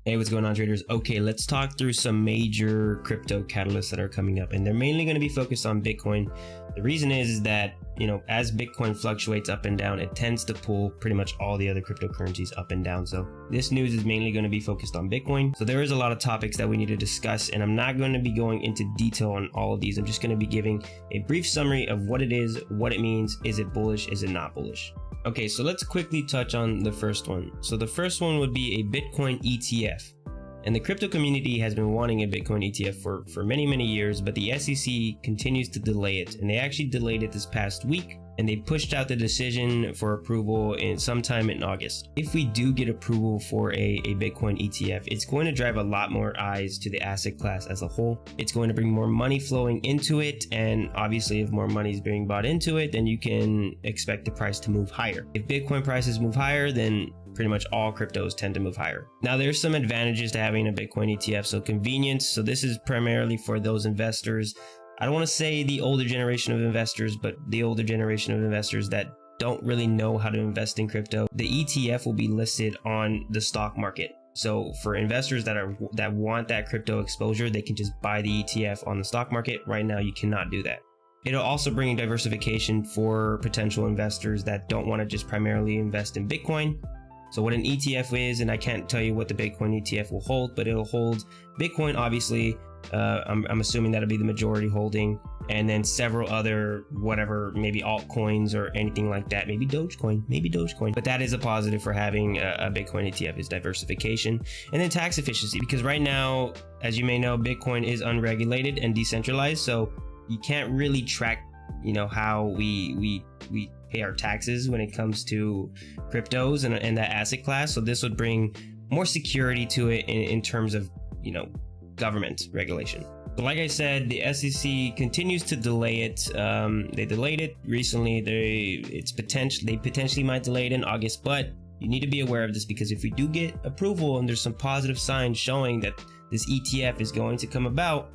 Hey, what's going on, traders? Okay, let's talk through some major crypto catalysts that are coming up, and they're mainly going to be focused on Bitcoin. The reason is that, as Bitcoin fluctuates up and down, it tends to pull pretty much all the other cryptocurrencies up and down. So this news is mainly going to be focused on Bitcoin. So there is a lot of topics that we need to discuss, and I'm not going to be going into detail on all of these. I'm just going to be giving a brief summary of what it is, what it means. Is it bullish? Is it not bullish? Okay, so let's quickly touch on the first one. So the first one would be a Bitcoin ETF. And the crypto community has been wanting a Bitcoin ETF for many years, but the SEC continues to delay it. And they actually delayed it this past week, and they pushed out the decision for approval sometime in August. If we do get approval for a Bitcoin ETF, it's going to drive a lot more eyes to the asset class as a whole. It's going to bring more money flowing into it, and obviously if more money is being bought into it, then you can expect the price to move higher. If Bitcoin prices move higher, then pretty much all cryptos tend to move higher. Now, there's some advantages to having a Bitcoin ETF. So convenience. So this is primarily for those investors. I don't want to say the older generation of investors, but the older generation of investors that don't really know how to invest in crypto. The ETF will be listed on the stock market. So for investors that want that crypto exposure, they can just buy the ETF on the stock market. Right now, you cannot do that. It'll also bring diversification for potential investors that don't want to just primarily invest in Bitcoin. So what an ETF is, and I can't tell you what the Bitcoin ETF will hold, but it'll hold Bitcoin, obviously. I'm assuming that'll be the majority holding, and then several other whatever, maybe altcoins or anything like that, maybe Dogecoin. But that is a positive for having a Bitcoin ETF, is diversification. And then tax efficiency, because right now, as you may know, Bitcoin is unregulated and decentralized, so you can't really track how we pay our taxes when it comes to cryptos and that asset class. So this would bring more security to it in terms of government regulation. So like I said, the SEC continues to delay it. They delayed it recently. They potentially might delay it in August, but you need to be aware of this, because if we do get approval and there's some positive signs showing that this ETF is going to come about,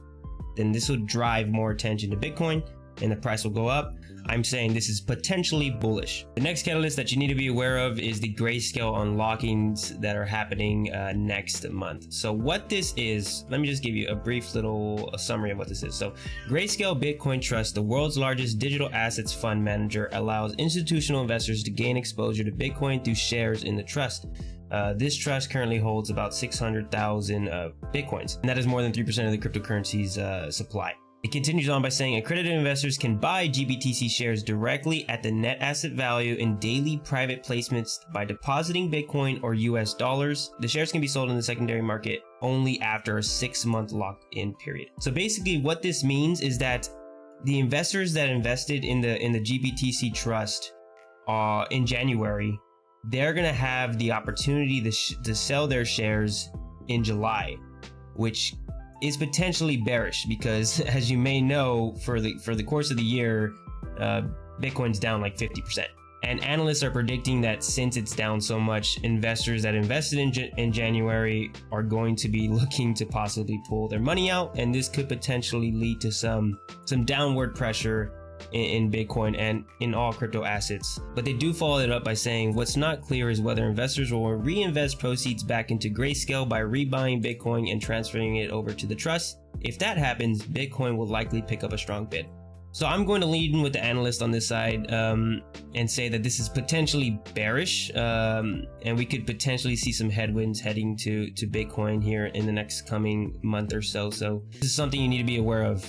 then this will drive more attention to Bitcoin and the price will go up. I'm saying this is potentially bullish. The next catalyst that you need to be aware of is the grayscale unlockings that are happening next month. So what this is, let me just give you a brief little summary of what this is. So Grayscale Bitcoin Trust, the world's largest digital assets fund manager, allows institutional investors to gain exposure to Bitcoin through shares in the trust. This trust currently holds about 600,000 Bitcoins, and that is more than 3% of the cryptocurrency's supply. It continues on by saying accredited investors can buy GBTC shares directly at the net asset value in daily private placements by depositing Bitcoin or US dollars. The shares can be sold in the secondary market only after a 6-month lock-in period. So basically what this means is that the investors that invested in the GBTC trust in January, they're going to have the opportunity to sell their shares in July, which is potentially bearish, because as you may know, for the course of the year, Bitcoin's down like 50%. And analysts are predicting that since it's down so much, investors that invested in January are going to be looking to possibly pull their money out, and this could potentially lead to some downward pressure in Bitcoin and in all crypto assets. But they do follow it up by saying what's not clear is whether investors will reinvest proceeds back into Grayscale by rebuying Bitcoin and transferring it over to the trust. If that happens, Bitcoin will likely pick up a strong bid. So I'm going to lead in with the analyst on this side and say that this is potentially bearish, and we could potentially see some headwinds heading to Bitcoin here in the next coming month or so. So this is something you need to be aware of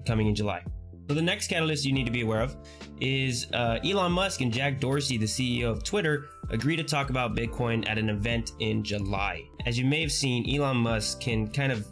coming in July. So the next catalyst you need to be aware of is Elon Musk and Jack Dorsey, the CEO of Twitter, agree to talk about Bitcoin at an event in July. As you may have seen, Elon Musk can kind of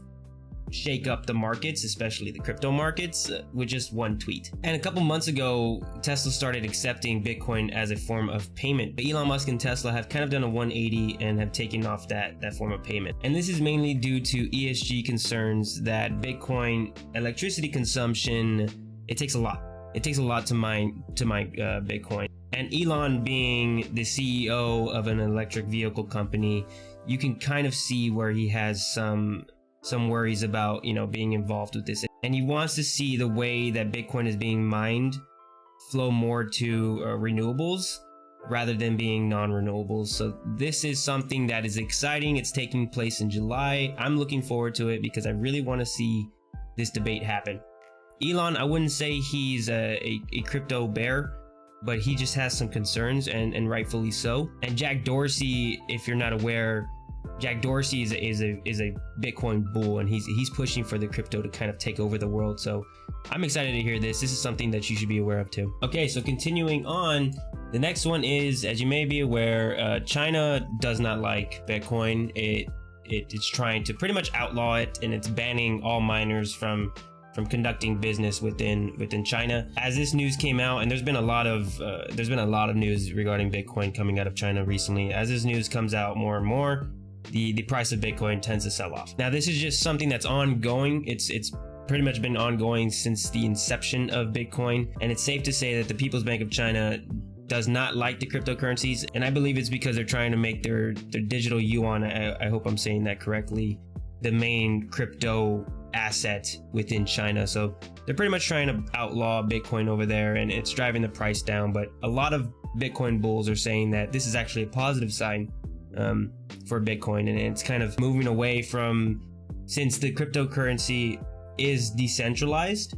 shake up the markets, especially the crypto markets, with just one tweet. And a couple months ago, Tesla started accepting Bitcoin as a form of payment. But Elon Musk and Tesla have kind of done a 180 and have taken off that form of payment. And this is mainly due to ESG concerns that Bitcoin electricity consumption, it takes a lot. It takes a lot to mine Bitcoin. And Elon being the CEO of an electric vehicle company, you can kind of see where he has some worries about, being involved with this. And he wants to see the way that Bitcoin is being mined flow more to renewables rather than being non-renewables. So this is something that is exciting. It's taking place in July. I'm looking forward to it because I really want to see this debate happen. Elon, I wouldn't say he's a crypto bear, but he just has some concerns, and rightfully so. And Jack Dorsey, if you're not aware, Jack Dorsey is a Bitcoin bull, and he's pushing for the crypto to kind of take over the world. So I'm excited to hear this. This is something that you should be aware of too. Okay, so continuing on, the next one is, as you may be aware, China does not like Bitcoin. It's trying to pretty much outlaw it, and it's banning all miners from conducting business within China. As this news came out, and there's been a lot of news regarding Bitcoin coming out of China recently. As this news comes out more and more, the price of Bitcoin tends to sell off. Now, this is just something that's ongoing. It's pretty much been ongoing since the inception of Bitcoin, and it's safe to say that the People's Bank of China does not like the cryptocurrencies, and I believe it's because they're trying to make their digital yuan, I hope I'm saying that correctly, the main crypto asset within China. So they're pretty much trying to outlaw Bitcoin over there, and it's driving the price down. But a lot of Bitcoin bulls are saying that this is actually a positive sign for Bitcoin, and it's kind of moving away from, since the cryptocurrency is decentralized,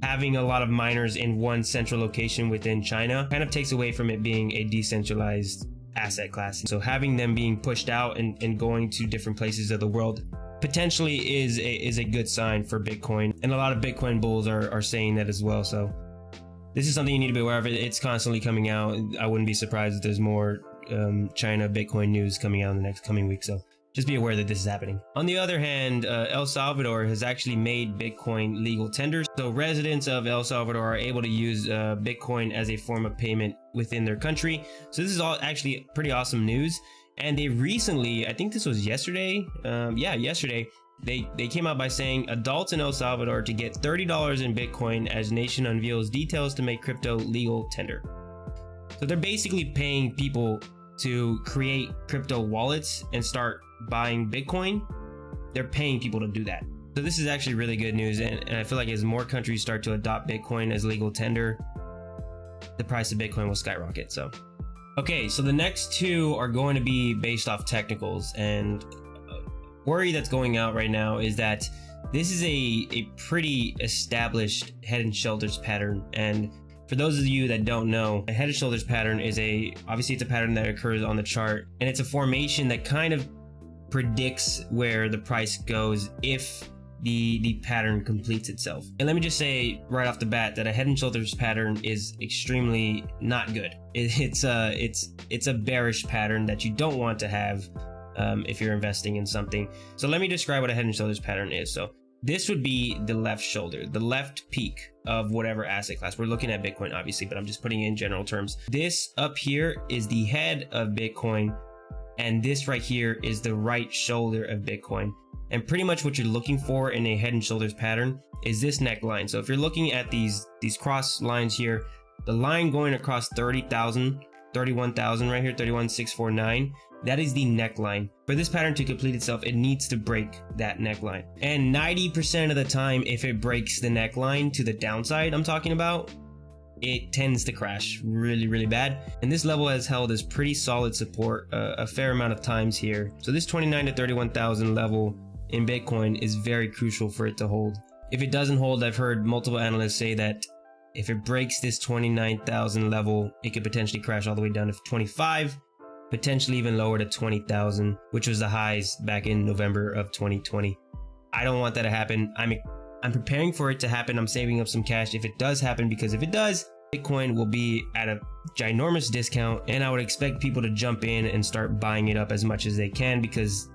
having a lot of miners in one central location within China kind of takes away from it being a decentralized asset class. So having them being pushed out and going to different places of the world potentially is a good sign for Bitcoin, and a lot of Bitcoin bulls are saying that as well. So this is something you need to be aware of. It's constantly coming out. I wouldn't be surprised if there's more China Bitcoin news coming out in the next coming week. So just be aware that this is happening. On the other hand, El Salvador has actually made Bitcoin legal tender. So residents of El Salvador are able to use Bitcoin as a form of payment within their country. So this is all actually pretty awesome news. And they recently, I think this was yesterday, yesterday, they came out by saying adults in El Salvador to get $30 in Bitcoin as nation unveils details to make crypto legal tender. So they're basically paying people to create crypto wallets and start buying Bitcoin. They're paying people to do that. So this is actually really good news, and I feel like as more countries start to adopt Bitcoin as legal tender, the price of Bitcoin will skyrocket. So okay, so the next two are going to be based off technicals, and worry that's going out right now is that this is a pretty established head and shoulders pattern. And for those of you that don't know, a head and shoulders pattern is obviously it's a pattern that occurs on the chart, and it's a formation that kind of predicts where the price goes if the pattern completes itself. And let me just say right off the bat that a head and shoulders pattern is extremely not good. It's a bearish pattern that you don't want to have if you're investing in something. So let me describe what a head and shoulders pattern is. So this would be the left shoulder, the left peak of whatever asset class. We're looking at Bitcoin, obviously, but I'm just putting it in general terms. This up here is the head of Bitcoin, and this right here is the right shoulder of Bitcoin. And pretty much what you're looking for in a head and shoulders pattern is this neckline. So if you're looking at these cross lines here, the line going across 30,000, 31,000 right here, 31,649, that is the neckline. For this pattern to complete itself, it needs to break that neckline. And 90% of the time, if it breaks the neckline to the downside I'm talking about, it tends to crash really, really bad. And this level has held as pretty solid support a fair amount of times here. So this 29 to 31,000 level in Bitcoin is very crucial for it to hold. If it doesn't hold, I've heard multiple analysts say that if it breaks this 29,000 level, it could potentially crash all the way down to 25, potentially even lower to 20,000, which was the highs back in November of 2020. I don't want that to happen. I'm preparing for it to happen. I'm saving up some cash if it does happen, because if it does, Bitcoin will be at a ginormous discount, and I would expect people to jump in and start buying it up as much as they can, because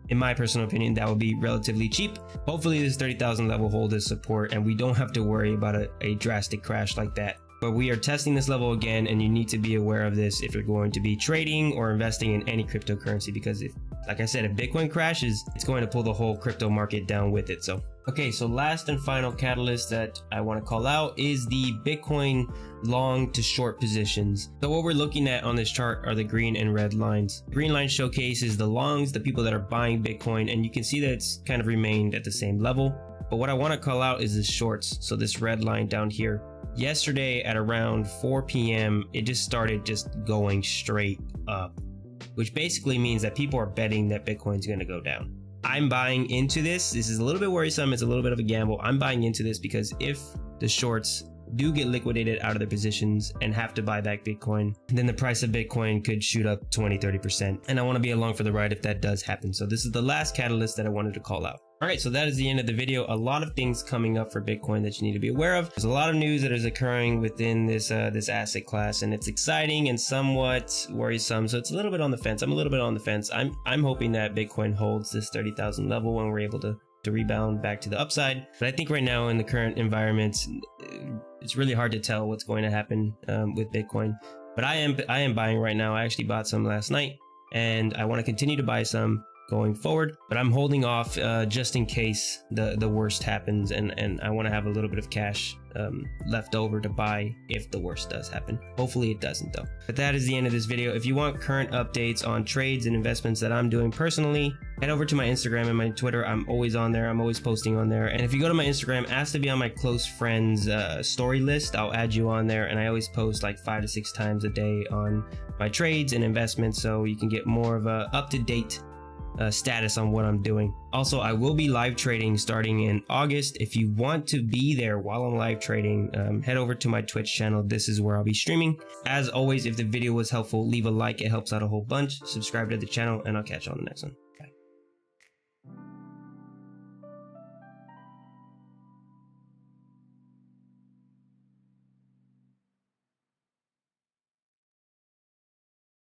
in my personal opinion, that would be relatively cheap. Hopefully this 30,000 level hold is support, and we don't have to worry about a drastic crash like that. But we are testing this level again, and you need to be aware of this if you're going to be trading or investing in any cryptocurrency, because like I said, if Bitcoin crashes, it's going to pull the whole crypto market down with it. So okay, so last and final catalyst that I want to call out is the Bitcoin long to short positions. So what we're looking at on this chart are the green and red lines. The green line showcases the longs, the people that are buying Bitcoin, and you can see that it's kind of remained at the same level. But what I want to call out is the shorts. So this red line down here. Yesterday at around 4 p.m., it just started going straight up, which basically means that people are betting that Bitcoin's going to go down. I'm buying into this. This is a little bit worrisome. It's a little bit of a gamble. I'm buying into this because if the shorts do get liquidated out of their positions and have to buy back Bitcoin, then the price of Bitcoin could shoot up 20-30%. And I want to be along for the ride if that does happen. So this is the last catalyst that I wanted to call out. All right, so that is the end of the video. A lot of things coming up for Bitcoin that you need to be aware of. There's a lot of news that is occurring within this asset class, and it's exciting and somewhat worrisome. So it's a little bit on the fence. I'm a little bit on the fence. I'm hoping that Bitcoin holds this 30,000 level when we're able to rebound back to the upside. But I think right now in the current environment, it's really hard to tell what's going to happen with Bitcoin. But I am buying right now. I actually bought some last night, and I want to continue to buy some going forward, but I'm holding off just in case the worst happens, and I want to have a little bit of cash left over to buy if the worst does happen. Hopefully it doesn't though. But that is the end of this video. If you want current updates on trades and investments that I'm doing personally, head over to my Instagram and my Twitter. I'm always on there. I'm always posting on there. And if you go to my Instagram, ask to be on my close friends story list. I'll add you on there, and I always post like 5 to 6 times a day on my trades and investments, so you can get more of a up-to-date status on what I'm doing. Also, I will be live trading starting in August. If you want to be there while I'm live trading, head over to my Twitch channel. This is where I'll be streaming. As always, if the video was helpful, leave a like. It helps out a whole bunch. Subscribe to the channel, and I'll catch you on the next one.